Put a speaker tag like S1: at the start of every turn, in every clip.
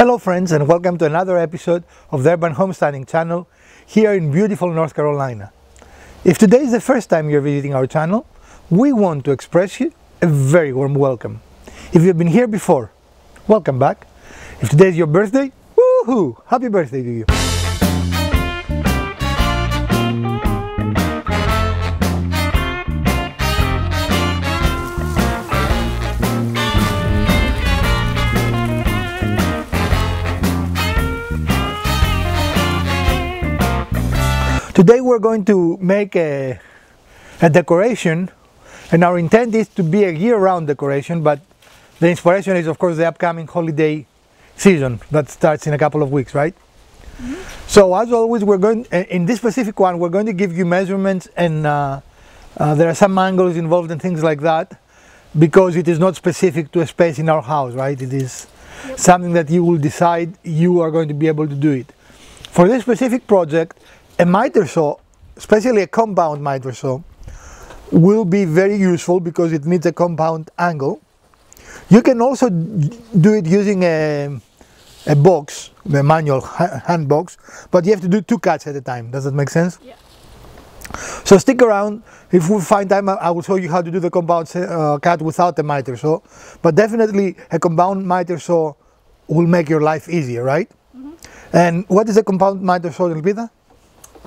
S1: Hello friends, and welcome to another episode of the Urban Homesteading channel here in beautiful North Carolina. If today is the first time you're visiting our channel, we want to express you a very warm welcome. If you've been here before, welcome back. If today is your birthday, woohoo! Happy birthday to you! Today we're going to make a decoration, and our intent is to be a year-round decoration, but the inspiration is of course the upcoming holiday season that starts in a couple of weeks, right? Mm-hmm. So as always, we're going, in this specific one, we're going to give you measurements, and there are some angles involved and things like that, because it is not specific to a space in our house, right? It is something that you will decide you are going to be able to do it. For this specific project, a miter saw, especially a compound miter saw, will be very useful because it needs a compound angle. You can also do it using a box, the manual hand box, but you have to do 2 cuts at a time. Does that make sense? Yeah. So stick around. If we find time, I will show you how to do the compound cut without a miter saw. But definitely a compound miter saw will make your life easier, right? Mm-hmm. And what is a compound miter saw, Elpida?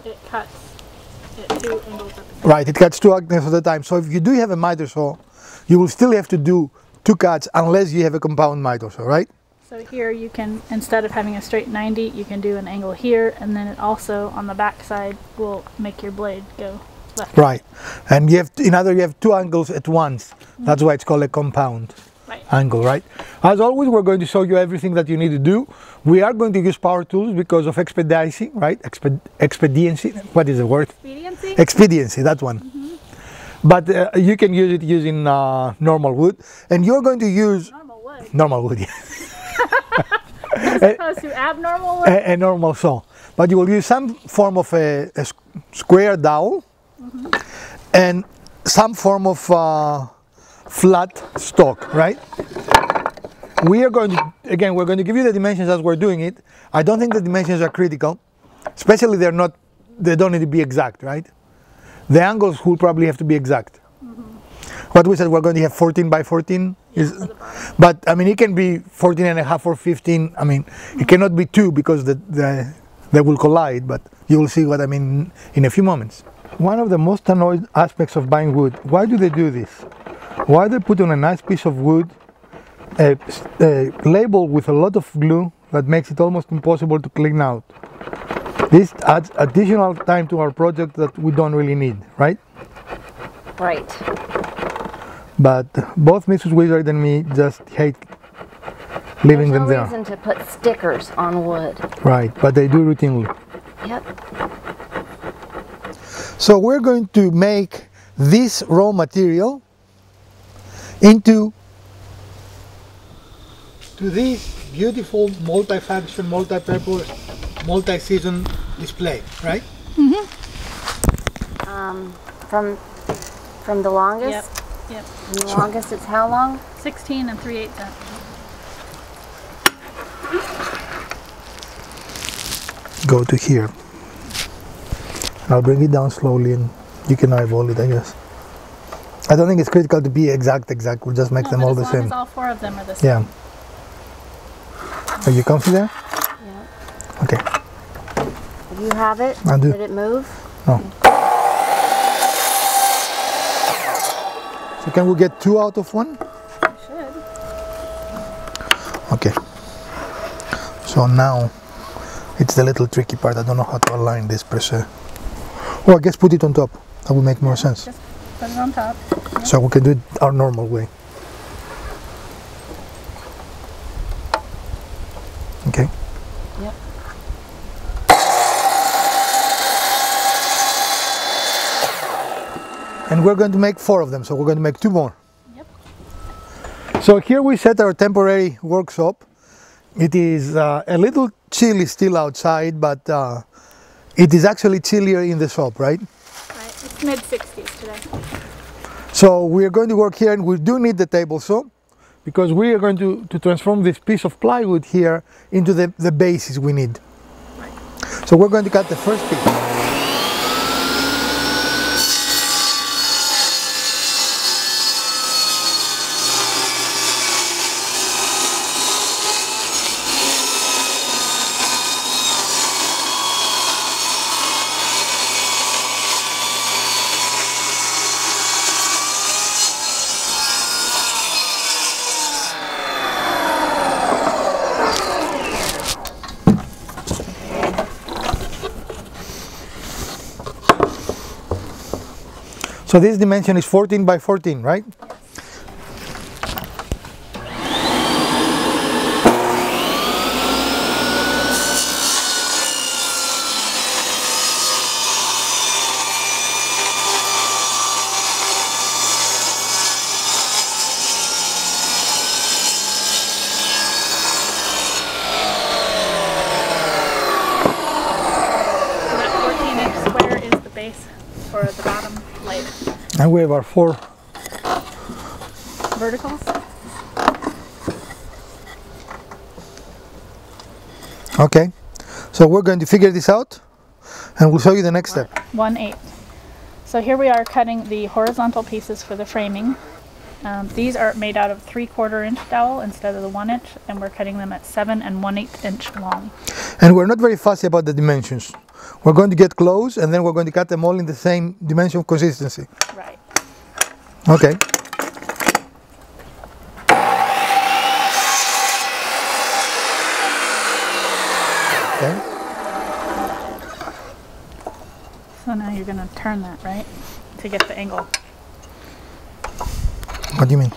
S2: It cuts at 2 angles at the time.
S1: Right, it cuts 2 angles at a time. So if you do have a miter saw, you will still have to do 2 cuts unless you have a compound miter saw, right?
S2: So here you can, instead of having a straight 90, you can do an angle here, and then it also on the back side will make your blade go left.
S1: Right, and you have in other you have 2 angles at once. Mm-hmm. That's why it's called a compound angle, right? As always, we're going to show you everything that you need to do. We are going to use power tools because of expediency, right? Expediency. What is the word?
S2: Expediency.
S1: Expediency. That one. Mm-hmm. But you can use it using normal wood, and you're going to use
S2: normal wood.
S1: Normal wood. Yeah.
S2: As opposed to abnormal wood.
S1: A normal saw, but you will use some form of a square dowel, mm-hmm, and some form of flat stock, right? We are going to, again, we're going to give you the dimensions as we're doing it. I don't think the dimensions are critical, especially they don't need to be exact, right? The angles will probably have to be exact. Mm-hmm. What we said, we're going to have 14 by 14, but I mean, it can be 14 and a half or 15. I mean, mm-hmm, it cannot be 2 because they will collide, but you will see what I mean in a few moments. One of the most annoyed aspects of buying wood, why do they do this? Why they put on a nice piece of wood a label with a lot of glue that makes it almost impossible to clean out? This adds additional time to our project that we don't really need, right?
S3: Right.
S1: But both Mrs. Wizard and me just hate leaving them there.
S3: There's no reason to put stickers on wood.
S1: Right, but they do routinely.
S3: Yep.
S1: So we're going to make this raw material into this beautiful multi-function, multi-purpose, multi-season display, right?
S2: Mm-hmm.
S3: From the longest?
S2: Yep. Yep.
S3: From the longest, it's how long?
S2: 16 3/8 inches.
S1: Go to here. I'll bring it down slowly and you can eyeball it, I guess. I don't think it's critical to be exact. We'll just make them all the same.
S2: As long as all 4 of them are the same.
S1: Yeah. Are you comfy there?
S3: Yeah.
S1: Okay.
S3: Do you have it?
S1: I do.
S3: Did it move?
S1: No. So can we get 2 out of 1?
S2: You should.
S1: Okay. So now it's the little tricky part. I don't know how to align this per se. Oh, I guess put it on top. That would make more sense.
S2: Just put it on top. Yep.
S1: So we can do it our normal way. Okay.
S3: Yep.
S1: And we're going to make 4 of them, so we're going to make 2 more.
S2: Yep.
S1: So here we set our temporary workshop. It is a little chilly still outside, but it is actually chillier in the shop, right?
S2: Right. It's mid-60s today.
S1: So we are going to work here, and we do need the table saw because we are going to transform this piece of plywood here into the bases we need. So we're going to cut the first piece. So this dimension is 14 by 14, right?
S2: So that 14-inch square is the base for the bottom layer.
S1: And we have our 4
S2: Verticals.
S1: Okay, so we're going to figure this out and we'll show you the next step.
S2: 1/8. So here we are cutting the horizontal pieces for the framing. These are made out of 3/4 inch dowel instead of the 1 inch, and we're cutting them at 7 1/8 inch long.
S1: And we're not very fussy about the dimensions. We're going to get close and then we're going to cut them all in the same dimension of consistency.
S2: Right.
S1: Okay. Okay.
S2: So now you're going to turn that, right? To get the angle.
S1: What do you mean?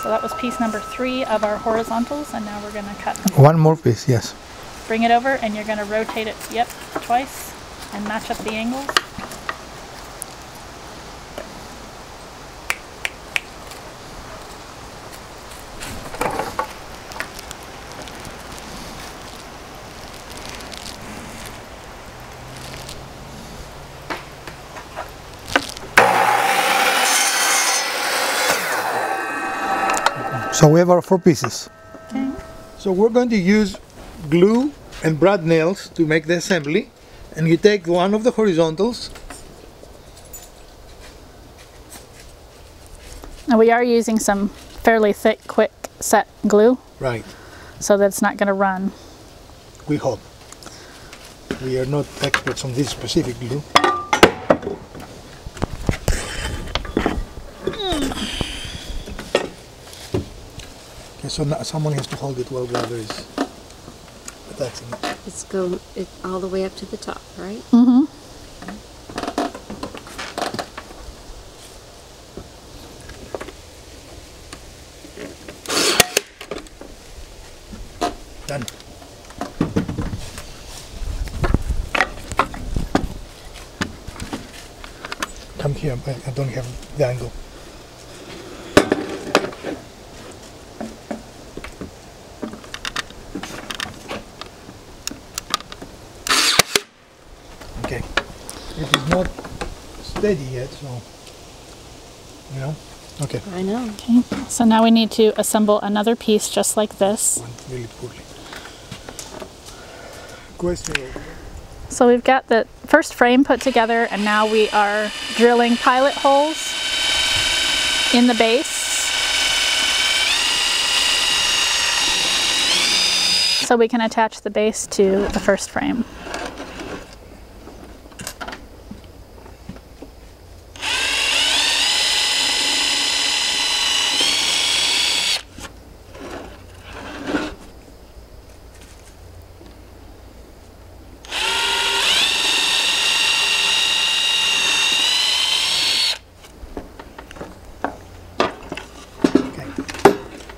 S2: So that was piece number 3 of our horizontals, and now we're going to cut.
S1: One more piece, yes.
S2: Bring it over, and you're going to rotate it, yep, twice, and match up the angles.
S1: So we have our 4 pieces.
S2: Okay.
S1: So we're going to use glue and brad nails to make the assembly. And you take one of the horizontals.
S2: Now we are using some fairly thick, quick set glue,
S1: Right.
S2: so that it's not going to run.
S1: We hope. We are not experts on this specific glue. Okay, so now someone has to hold it while the other is attaching it.
S3: It's go it all the way up to the top, right?
S2: Mm-hmm.
S1: Done. Come here, but I don't have the angle. Okay. It is not steady yet, so you know. Okay.
S3: I know.
S2: Okay. So now we need to assemble another piece just like this.
S1: Went really poorly. Question.
S2: So we've got the first frame put together, and now we are drilling pilot holes in the base so we can attach the base to the first frame.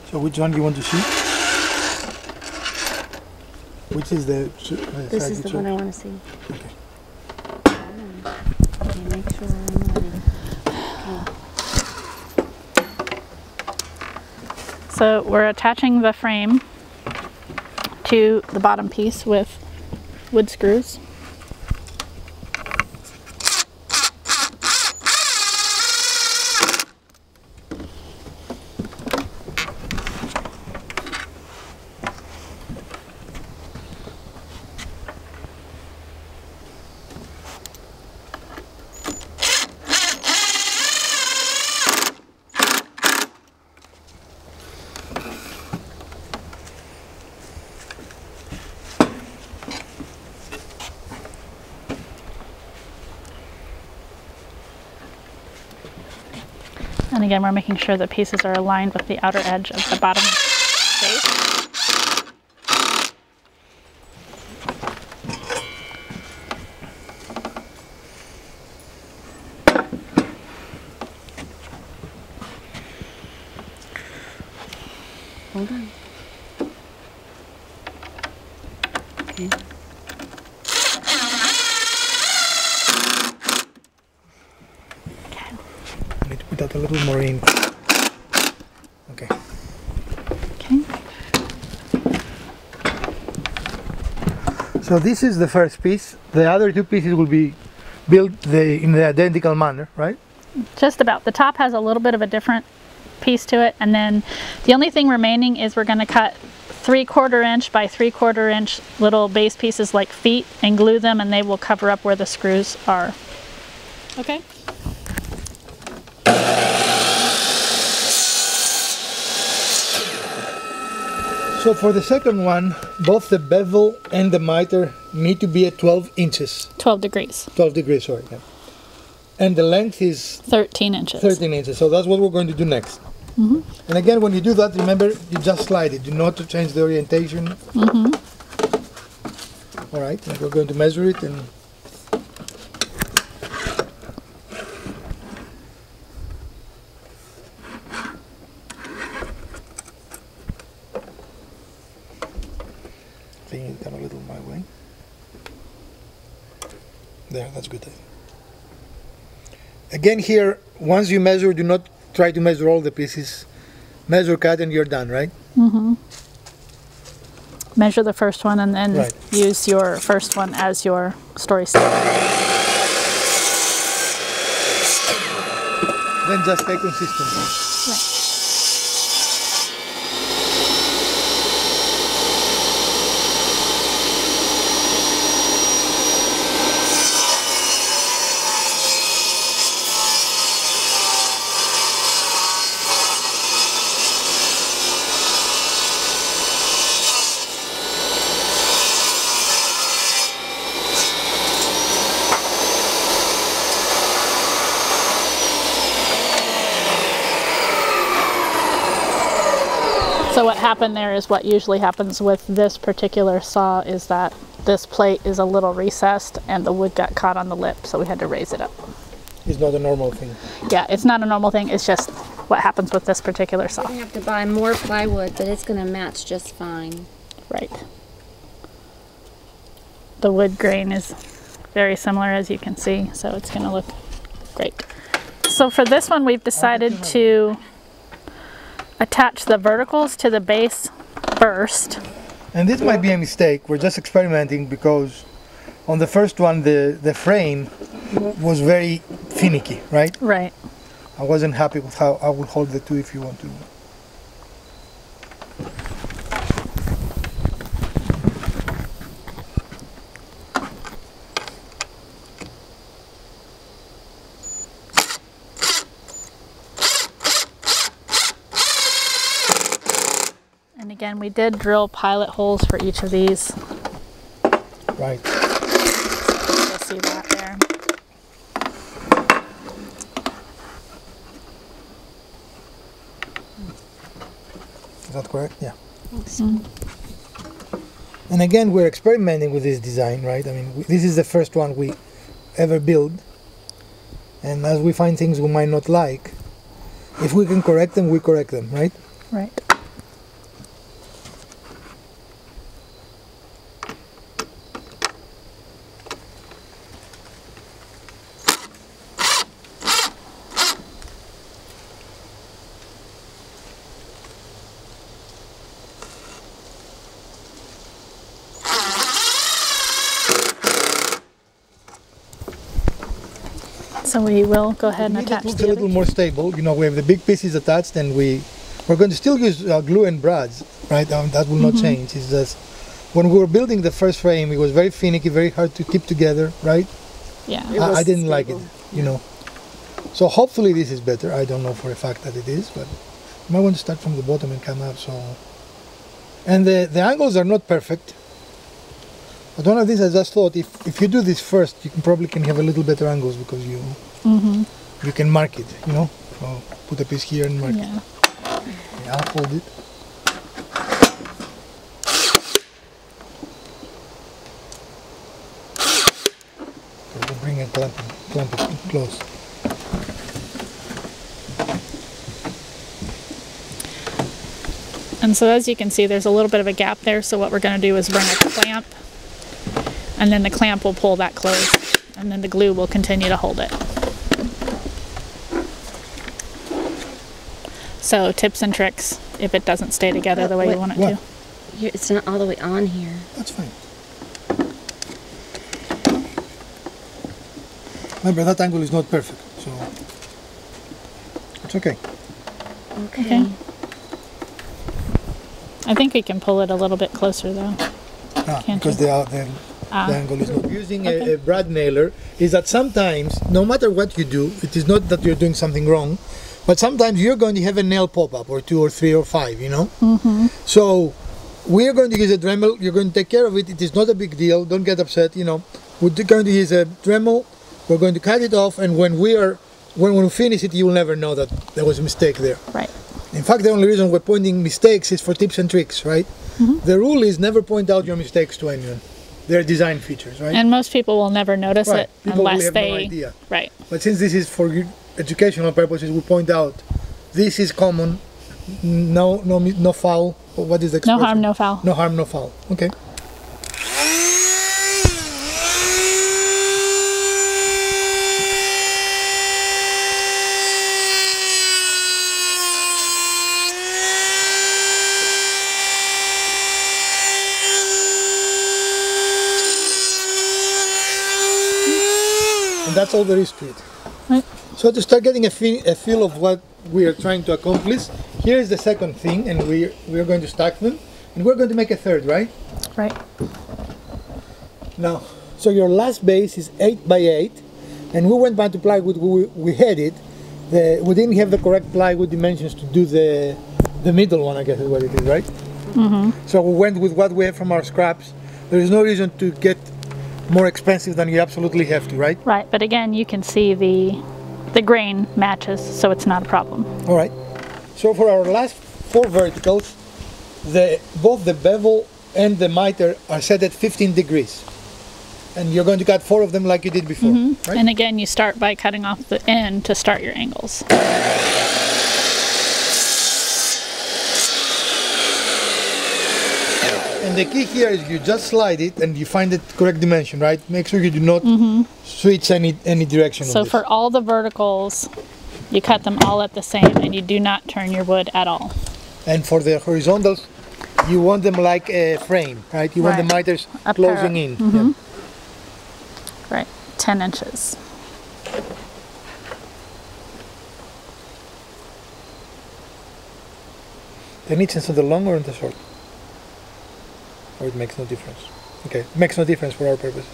S1: So which one do you want to see? Which is the
S3: This
S1: side
S3: is
S1: you
S3: the
S1: chose?
S3: one I want to see.
S1: Okay.
S3: Okay, make sure I'm ready.
S2: So we're attaching the frame to the bottom piece with wood screws. And again, we're making sure the pieces are aligned with the outer edge of the bottom base.
S3: Hold on. Okay.
S1: I need to put that a little more in. Okay.
S2: Okay.
S1: So this is the first piece. The other two pieces will be built in the identical manner, right?
S2: Just about. The top has a little bit of a different piece to it, and then the only thing remaining is we're going to cut 3/4 inch by 3/4 inch little base pieces like feet and glue them, and they will cover up where the screws are. Okay.
S1: So for the second one, both the bevel and the miter need to be at 12 inches.
S2: 12 degrees.
S1: 12 degrees, sorry. Yeah. And the length is
S2: 13 inches.
S1: 13 inches. So that's what we're going to do next.
S2: Mm-hmm.
S1: And again, when you do that, remember, you just slide it. Do not to change the orientation.
S2: Mm-hmm.
S1: All right, and we're going to measure it and I think it got a little my way. There, that's good. Again here, once you measure, do not try to measure all the pieces. Measure, cut, and you're done, right?
S2: Mm-hmm. Measure the first one and then
S1: Right.
S2: use your first one as your story step.
S1: Then just stay consistent.
S2: Right. So what happened there is what usually happens with this particular saw is that this plate is a little recessed and the wood got caught on the lip, so we had to raise it up.
S1: It's not a normal thing.
S2: Yeah, it's not a normal thing, it's just what happens with this particular saw.
S3: We're gonna have to buy more plywood, but it's gonna match just fine.
S2: Right. The wood grain is very similar, as you can see, so it's going to look great. So for this one, we've decided to attach the verticals to the base first.
S1: And this might be a mistake. We're just experimenting because on the first one, the frame was very finicky, right?
S2: Right.
S1: I wasn't happy with how I would hold the two if you want to.
S2: And again, we did drill pilot holes for each of these.
S1: Right.
S2: You'll see that there.
S1: Is that correct? Yeah. And again, we're experimenting with this design, right? I mean, this is the first one we ever build. And as we find things we might not like, if we can correct them, we correct them, right?
S2: Right. So we will go ahead and attach
S1: It looks
S2: the
S1: a
S2: other
S1: little
S2: two.
S1: more stable. You know, we have the big pieces attached, and we're going to still use glue and brads, right? That will not change. It's just when we were building the first frame, it was very finicky, very hard to keep together, right?
S2: Yeah.
S3: It was
S1: I didn't like it,
S3: stable.
S1: you know. So hopefully this is better. I don't know for a fact that it is, but you might want to start from the bottom and come up. So, and the angles are not perfect. But one of these, I just thought if you do this first, you can probably have a little better angles because you you can mark it, you know. So put a piece here and mark it.
S2: Yeah.
S1: Yeah, I'll hold it. Okay, we'll bring it clamp it close.
S2: And so as you can see, there's a little bit of a gap there. So what we're going to do is bring a clamp, and then the clamp will pull that closed, and then the glue will continue to hold it. So tips and tricks if it doesn't stay together the way you want it to.
S3: Here, it's not all the way on here.
S1: That's fine. Remember, that angle is not perfect, so it's okay.
S3: Okay.
S2: I think we can pull it a little bit closer though. Can't
S1: Because
S2: you?
S1: the angle is not. Using
S2: Okay.
S1: a brad nailer is that sometimes, no matter what you do, it is not that you're doing something wrong, but sometimes you're going to have a nail pop up, or 2 or 3 or 5, you know?
S2: Mm-hmm.
S1: So we are going to use a Dremel. You're going to take care of it. It is not a big deal. Don't get upset, you know. We're going to use a Dremel. We're going to cut it off, and when we finish it, you will never know that there was a mistake there.
S2: Right.
S1: In fact, the only reason we're pointing mistakes is for tips and tricks, right?
S2: Mm-hmm.
S1: The rule is never point out your mistakes to anyone. They're design features, right?
S2: And most people will never notice
S1: Right.
S2: it
S1: People will
S2: unless
S1: have
S2: they.
S1: no idea.
S2: Right.
S1: But since this is for educational purposes, we point out this is common. No foul. What is the expression?
S2: No harm, no foul.
S1: No harm, no foul. Okay. And that's all there is to it.
S2: Right.
S1: So to start getting a feel of what we are trying to accomplish, here is the second thing, and we are going to stack them, and we're going to make a third, right?
S2: Right.
S1: Now, so your last base is 8 by 8, and we went back to plywood. We had it. We didn't have the correct plywood dimensions to do the middle one, I guess is what it is, right?
S2: Mm-hmm.
S1: So we went with what we have from our scraps. There is no reason to get more expensive than you absolutely have to, right?
S2: Right. But again, you can see the grain matches, so it's not a problem.
S1: All right. So for our last 4 verticals, both the bevel and the miter are set at 15 degrees. And you're going to cut 4 of them like you did before, right?
S2: And again, you start by cutting off the end to start your angles.
S1: And the key here is you just slide it and you find the correct dimension, right? Make sure you do not switch any direction.
S2: So for all the verticals, you cut them all at the same, and you do not turn your wood at all.
S1: And for the horizontals, you want them like a frame, right? You want the
S2: Right.
S1: miters
S2: A
S1: closing
S2: pair.
S1: in. Yeah.
S2: Right. 10 inches.
S1: The niches on the long or on the short? Or it makes no difference? Okay, makes no difference for our purposes.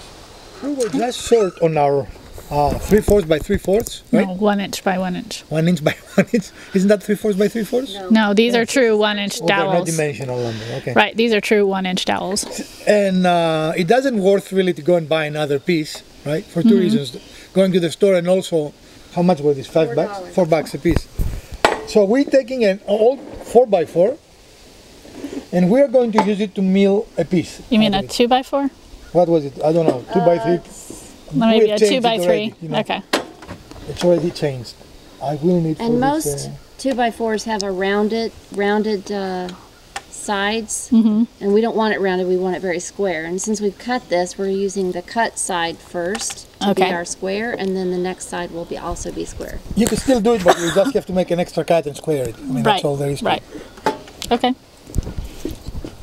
S1: We were just short on our 3/4 by 3/4, right?
S2: No, 1 inch by 1 inch.
S1: 1 inch by 1 inch. Isn't that 3/4 by 3/4?
S2: No, these are true 1 inch
S1: Oh, they're not
S2: dowels.
S1: dimensional lumber. Okay.
S2: Right, these are true 1 inch dowels.
S1: And it doesn't worth really to go and buy another piece, right? For 2 reasons: going to the store, and also, how much was this? $5? $4 a piece. So we're taking an old 4x4, and we're going to use it to mill a piece.
S2: You mean
S1: out
S2: a
S1: of it.
S2: 2x4?
S1: What was it? I don't know. 2x3.
S2: Maybe
S1: We
S2: a
S1: have changed it
S2: 2x3.
S1: already, you know.
S2: Okay.
S1: It's already changed. I will need for
S3: And
S1: this,
S3: most 2x4s have a rounded sides,
S2: Mm-hmm.
S3: and we don't want it rounded. We want it very square. And since we've cut this, we're using the cut side first to
S2: Okay.
S3: be our square, and then the next side will also be square.
S1: You can still do it, but you just have to make an extra cut and square it. I mean,
S2: Right.
S1: that's all there is to
S2: Right.
S1: it.
S2: Okay.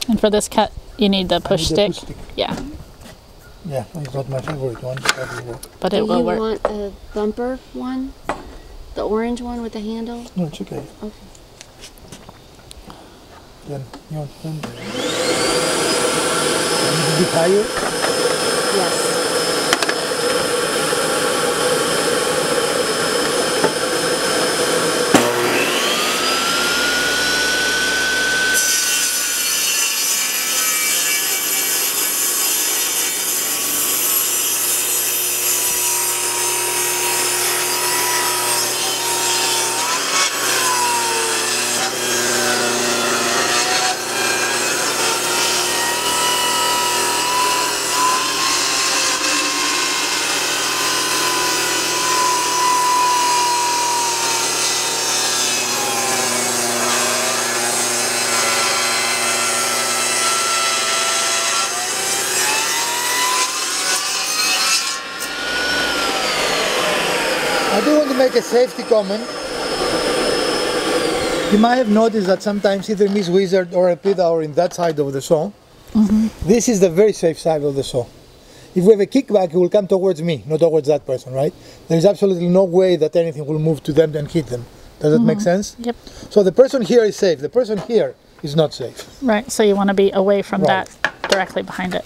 S2: And for this cut, you need the push
S1: need the
S2: stick.
S1: push stick.
S2: Yeah,
S1: Yeah, it's not my favorite one, but that will work.
S2: but
S3: Do
S2: it
S3: you
S2: will work.
S3: want a bumper one? The orange one with the handle?
S1: No, it's okay.
S3: Okay.
S1: Then you want them. A bit higher.
S3: Yes.
S1: I do want to make a safety comment. You might have noticed that sometimes either Miss Wizard or Elpida are in that side of the saw. This is the very safe side of the saw. If we have a kickback, it will come towards me, not towards that person, right? There is absolutely no way that anything will move to them and hit them. Does that make sense?
S2: Yep.
S1: So the person here is safe. The person here is not safe.
S2: Right, so you want to be away from
S1: Right.
S2: that, directly behind it.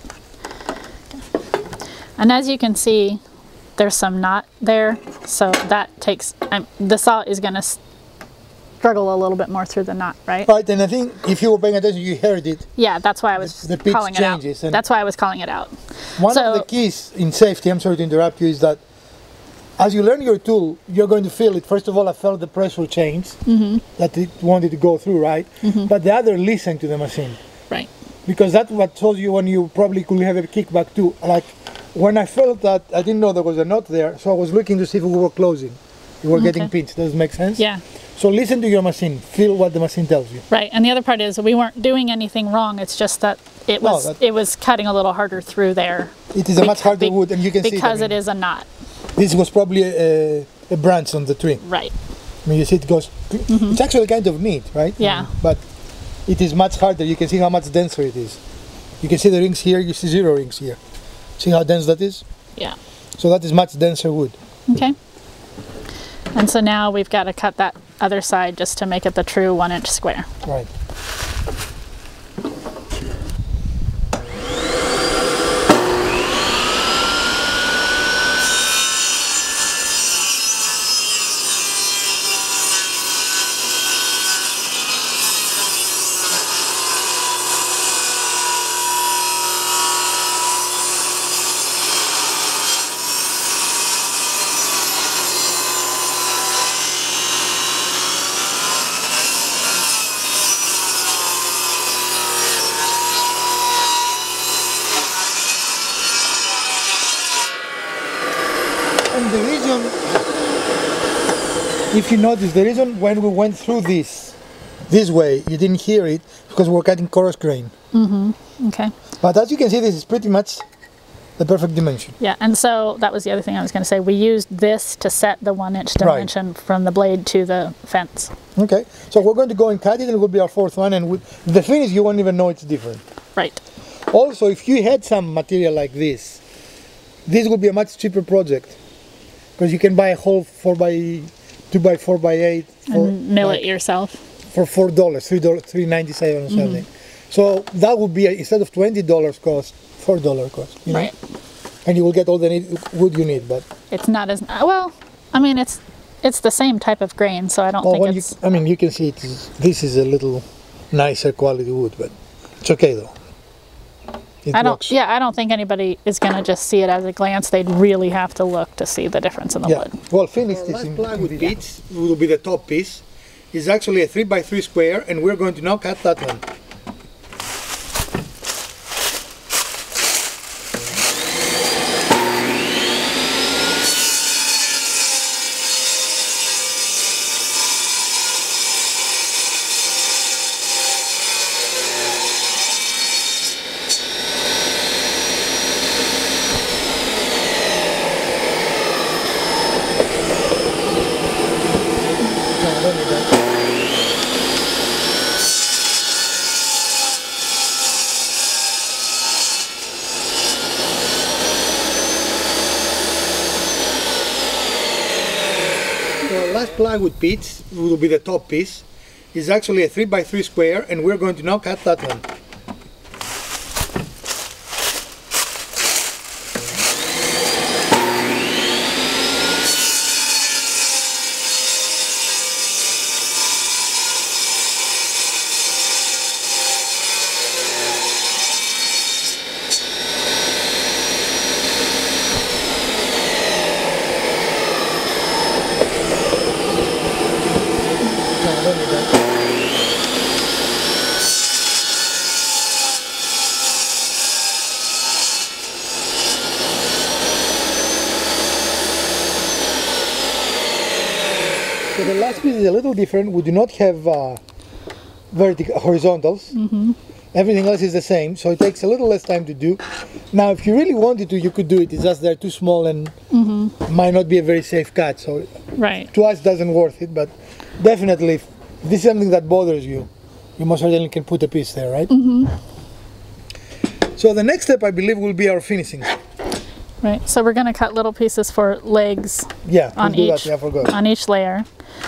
S2: And as you can see, there's some knot there, so that takes, the saw is going to struggle a little bit more through the knot, right?
S1: Right, and I think if you were paying attention, you heard it.
S2: Yeah, that's why I was
S1: The pitch
S2: calling it out.
S1: changes and-
S2: That's why I was calling it out.
S1: One
S2: So-
S1: of the keys in safety, I'm sorry to interrupt you, is that as you learn your tool, you're going to feel it. First of all, I felt the pressure change that it wanted to go through, right? But the other, listen to the machine.
S2: Right.
S1: Because that's what told you when you probably could have a kickback too. Like when I felt that, I didn't know there was a knot there, so I was looking to see if we were closing. We were getting pinched. Does it make sense?
S2: Yeah.
S1: So listen to your machine. Feel what the machine tells you.
S2: Right, and the other part is we weren't doing anything wrong. It's just that it
S1: No,
S2: was
S1: that-
S2: it was cutting a little harder through there.
S1: It is a much harder wood, and you can see
S2: because
S1: it. I mean,
S2: it is a knot.
S1: This was probably a branch on the tree.
S2: Right.
S1: I mean, you see it goes, it's actually kind of neat, right?
S2: Yeah.
S1: But it is much harder. You can see how much denser it is. You can see the rings here, you see 0 rings here. See how dense that is?
S2: Yeah.
S1: So that is much denser wood.
S2: Okay. And so now we've got to cut that other side just to make it the true 1-inch square.
S1: Right. And the reason, if you notice, the reason when we went through this way, you didn't hear it, because we're cutting coarse grain.
S2: Okay.
S1: But as you can see, this is pretty much the perfect dimension.
S2: Yeah, and so that was the other thing I was going to say. We used this to set the 1-inch dimension from the blade to the fence.
S1: Okay, so we're going to go and cut it, and it will be our 4th one, and with the finish, you won't even know it's different.
S2: Right.
S1: Also, if you had some material like this would be a much cheaper project, because you can buy a whole 2x4 by 8 for,
S2: And mill it yourself.
S1: for $4, $3.97 or something. So that would be, instead of $20 cost, $4 cost. You know?
S2: Right.
S1: And you will get all the wood you need. But
S2: It's not as well. I mean, it's the same type of grain, so I don't think
S1: when
S2: it's.
S1: I mean, you can see this is a little nicer quality wood, but it's okay though. It
S2: I don't.
S1: works.
S2: Yeah, I don't think anybody is going to just see it as a glance. They'd really have to look to see the difference in the wood.
S1: Well, finished this in plywood piece will be the top piece. It's actually a 3x3 square, and we're going to now cut that one. The last plywood piece will be the top piece. It's actually a 3x3 square, and we're going to now cut that one. So the last piece is a little different. We do not have horizontals. Everything else is the same, so it takes a little less time to do. Now, if you really wanted to, you could do it. It's just they're too small and might not be a very safe cut. So
S2: Right.
S1: Twice doesn't worth it, but definitely if this is something that bothers you, you most certainly can put a piece there, right?
S2: Mm-hmm.
S1: So the next step, I believe, will be our finishing.
S2: Right. So we're going to cut little pieces for legs
S1: Yeah,
S2: on
S1: we'll do
S2: each
S1: that. Yeah, I forgot.
S2: on each layer.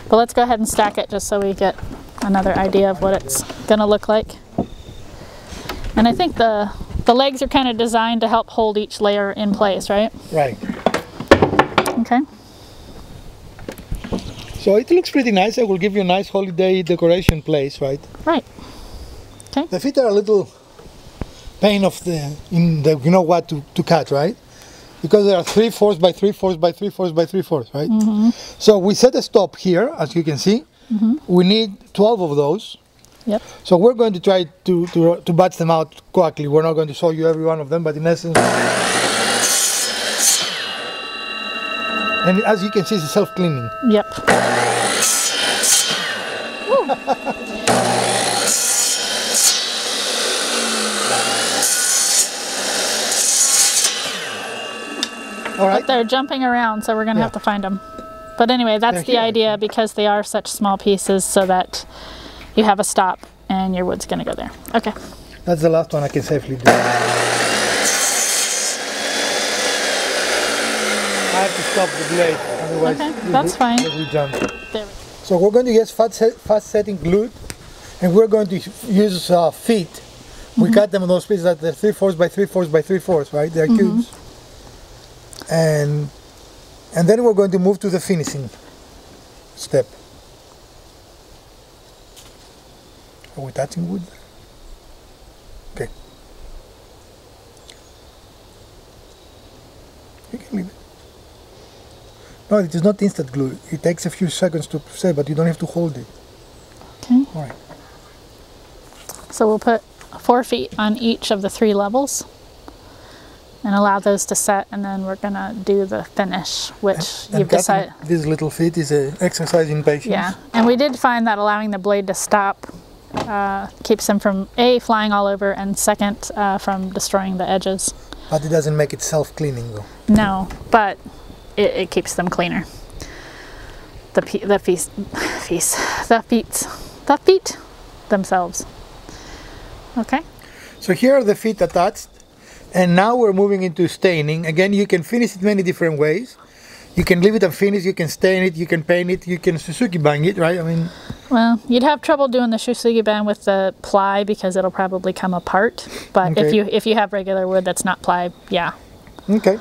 S2: But let's go ahead and stack it just so we get another idea of what it's going to look like. And I think the legs are kind of designed to help hold each layer in place, right?
S1: Right.
S2: Okay.
S1: So it looks pretty nice. I will give you a nice holiday decoration place, right?
S2: Right. Okay.
S1: The feet are a little pain you know what to cut, right? Because there are 3/4 by 3/4 by 3/4 by 3/4, right?
S2: Mm-hmm.
S1: So we set a stop here, as you can see.
S2: Mm-hmm.
S1: We need 12 of those.
S2: Yep.
S1: So we're going to try to batch them out quickly. We're not going to show you every one of them, but in essence, and as you can see, it's self-cleaning.
S2: Yep.
S1: All right.
S2: But they're jumping around, so we're going to have to find them. But anyway, that's the idea, because they are such small pieces, so that you have a stop and your wood's going to go there. Okay.
S1: That's the last one I can safely do. I have to stop the blade, otherwise
S2: Okay, that's fine.
S1: it will jump.
S2: There we go.
S1: So we're going to use fast setting glue, and we're going to use feet. We cut them on those pieces that they're 3/4 by 3/4 by 3/4, right? They're cubes. And then we're going to move to the finishing step. Are we touching wood? Okay. You can leave it. No, it is not instant glue. It takes a few seconds to set, but you don't have to hold it.
S2: Okay.
S1: All right.
S2: So we'll put 4 feet on each of the 3 levels and allow those to set, and then we're gonna do the finish, which you've decided.
S1: These little feet is an exercise in patience.
S2: Yeah, and we did find that allowing the blade to stop keeps them from A, flying all over, and second, from destroying the edges.
S1: But it doesn't make it self-cleaning though.
S2: No, but it keeps them cleaner. The feet themselves. Okay.
S1: So here are the feet attached, and now we're moving into staining. Again, you can finish it many different ways. You can leave it unfinished, you can stain it, you can paint it, you can Suzuki bang it, right? I mean,
S2: well, you'd have trouble doing the Suzuki band with the ply because it'll probably come apart. But
S1: Okay.
S2: if you have regular wood that's not ply, yeah.
S1: okay.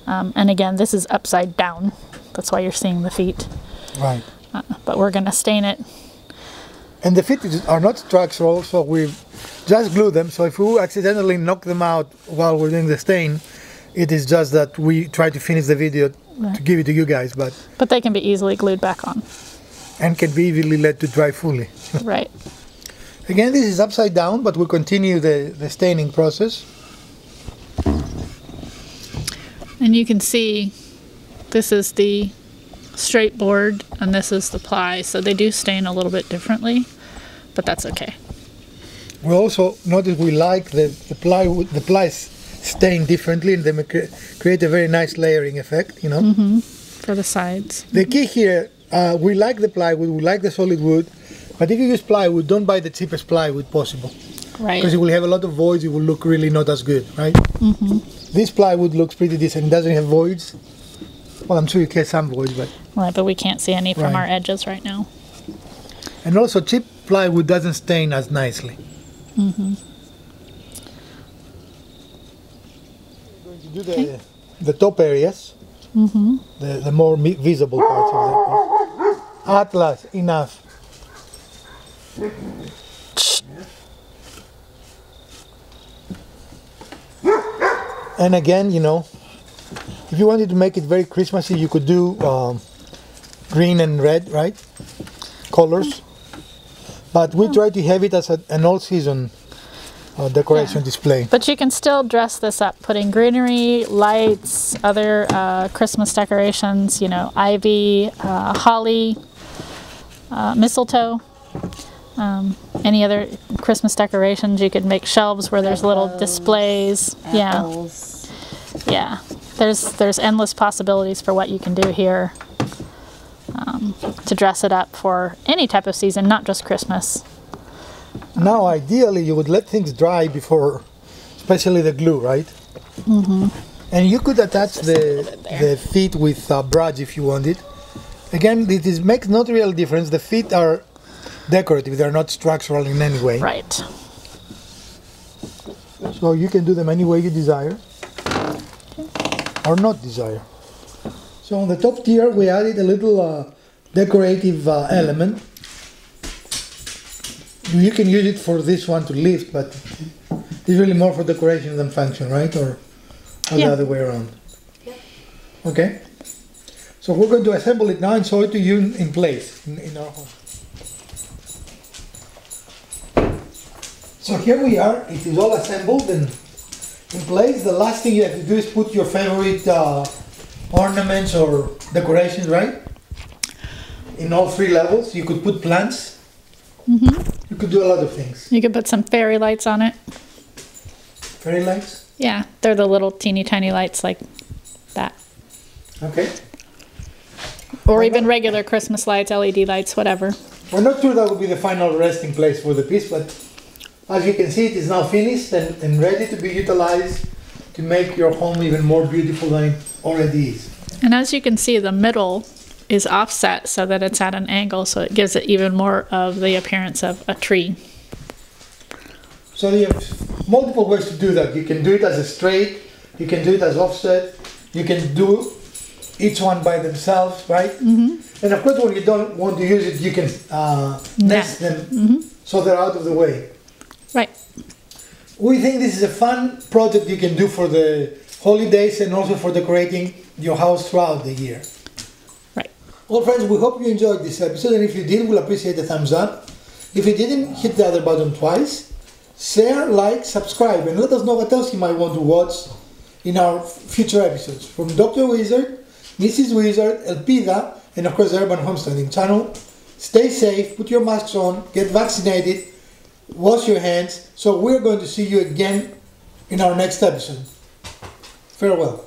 S2: And again, this is upside down. That's why you're seeing the feet.
S1: Right.
S2: But we're gonna stain it.
S1: And the feet are not structural, so we just glue them. So if we accidentally knock them out while we're doing the stain, it is just that we try to finish the video to give it to you guys, but
S2: they can be easily glued back on.
S1: and can be easily let to dry fully.
S2: Right.
S1: Again, this is upside down, but we'll continue the staining process.
S2: And you can see this is the straight board and this is the ply, so they do stain a little bit differently, but that's okay.
S1: We also notice we like the plywood, the plies stain differently, and they create a very nice layering effect, you know.
S2: For the sides.
S1: The key here, we like the plywood, we like the solid wood, but if you use plywood, don't buy the cheapest plywood possible.
S2: Right.
S1: Because it will have a lot of voids, it will look really not as good, right? This plywood looks pretty decent, it doesn't have voids. Well, I'm sure you get some voids, but...
S2: Right, but we can't see any from
S1: Right.
S2: our edges right now.
S1: And also, cheap plywood doesn't stain as nicely. We're going to do the top areas, the more visible parts of the piece. Atlas, enough. And again, you know, if you wanted to make it very Christmassy, you could do green and red, right? Colors. But we try to have it as an all-season decoration display.
S2: But you can still dress this up, putting greenery, lights, other Christmas decorations, you know, ivy, holly, mistletoe, any other Christmas decorations. You could make shelves where there's little displays.
S3: Apples.
S2: Yeah. There's endless possibilities for what you can do here. to dress it up for any type of season, not just Christmas.
S1: Now, ideally, you would let things dry before, especially the glue, right? Mm-hmm. And you could attach the feet with brooch if you wanted. Again, it makes not real difference. The feet are decorative; they're not structural in any way.
S2: Right.
S1: So you can do them any way you desire, or not desire. So on the top tier, we added a little decorative element. You can use it for this one to lift, but it's really more for decoration than function, right? Or the other way around.
S3: Yeah.
S1: Okay. So we're going to assemble it now and show it to you in place in our home. So here we are. It is all assembled and in place. The last thing you have to do is put your favorite ornaments or decorations, right? In all 3 levels. You could put plants.
S2: Mm-hmm.
S1: You could do a lot of things.
S2: You could put some fairy lights on it.
S1: Fairy lights?
S2: Yeah, they're the little teeny tiny lights like that.
S1: Okay.
S2: Or even regular Christmas lights, LED lights, whatever.
S1: We're not sure that will be the final resting place for the piece, but as you can see, it is now finished and ready to be utilized to make your home even more beautiful than it already is.
S2: And as you can see, the middle is offset so that it's at an angle, so it gives it even more of the appearance of a tree.
S1: So you have multiple ways to do that. You can do it as a straight, you can do it as offset, you can do each one by themselves, right? Mm-hmm. And of course, when you don't want to use it, you can nest them so they're out of the way.
S2: Right.
S1: We think this is a fun project you can do for the holidays and also for decorating your house throughout the year.
S2: Right.
S1: Well, friends, we hope you enjoyed this episode, and if you did, we'll appreciate a thumbs up. If you didn't, hit the other button twice. Share, like, subscribe, and let us know what else you might want to watch in our future episodes. From Dr. Wizard, Mrs. Wizard, Elpida, and of course the Urban Homesteading channel. Stay safe, put your masks on, get vaccinated, wash your hands. So we're going to see you again in our next episode. Farewell.